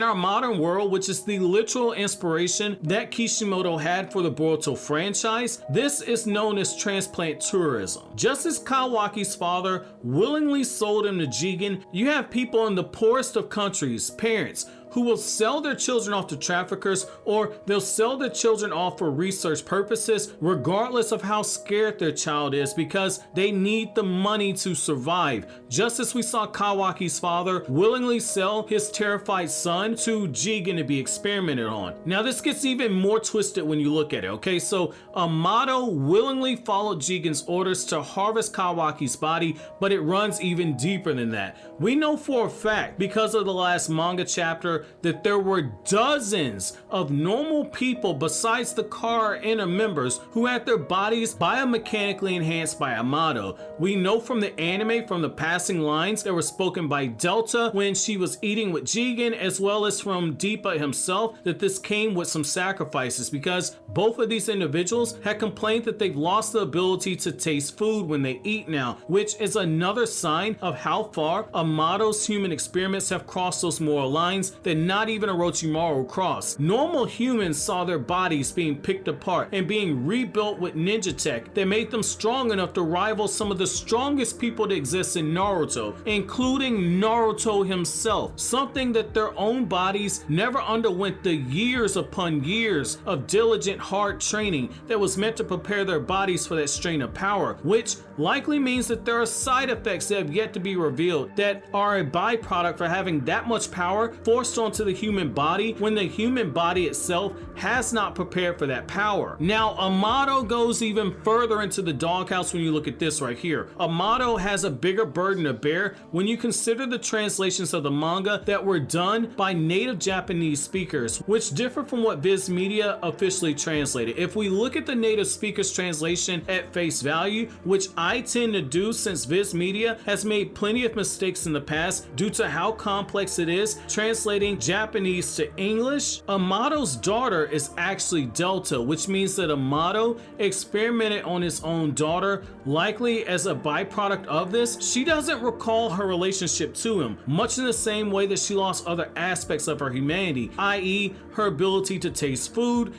In our modern world, which is the literal inspiration that Kishimoto had for the Boruto franchise, this is known as transplant tourism. Just as Kawaki's father willingly sold him to Jigen, you have people in the poorest of countries, parents, who will sell their children off to traffickers, or they'll sell their children off for research purposes regardless of how scared their child is, because they need the money to survive. Just as we saw Kawaki's father willingly sell his terrified son to Jigen to be experimented on. Now this gets even more twisted when you look at it, okay? So Amato willingly followed Jigen's orders to harvest Kawaki's body, but it runs even deeper than that. We know for a fact, because of the last manga chapter, that there were dozens of normal people besides the car inner members who had their bodies biomechanically enhanced by Amato. We know from the anime, from the passing lines that were spoken by Delta when she was eating with Jigen, as well as from Deepa himself, that this came with some sacrifices, because both of these individuals had complained that they've lost the ability to taste food when they eat now, which is another sign of how far Amato's human experiments have crossed those moral lines that not even Orochimaru crossed. Normal humans saw their bodies being picked apart and being rebuilt with ninja tech that made them strong enough to rival some of the strongest people to exist in Naruto, including Naruto himself, something that their own bodies never underwent the years upon years of diligent hard training that was meant to prepare their bodies for that strain of power, which likely means that there are side effects that have yet to be revealed that are a byproduct for having that much power forced onto the human body when the human body itself has not prepared for that power. Now Amato goes even further into the doghouse when you look at this right here. Amato has a bigger burden to bear when you consider the translations of the manga that were done by native Japanese speakers, which differ from what Viz Media officially translated. If we look at the native speakers translation at face value, which I tend to do since Viz Media has made plenty of mistakes in the past due to how complex it is translating Japanese to English, Amato's daughter is actually Delta, which means that Amato experimented on his own daughter. Likely as a byproduct of this, she doesn't recall her relationship to him, much in the same way that she lost other aspects of her humanity, i.e. her ability to taste food,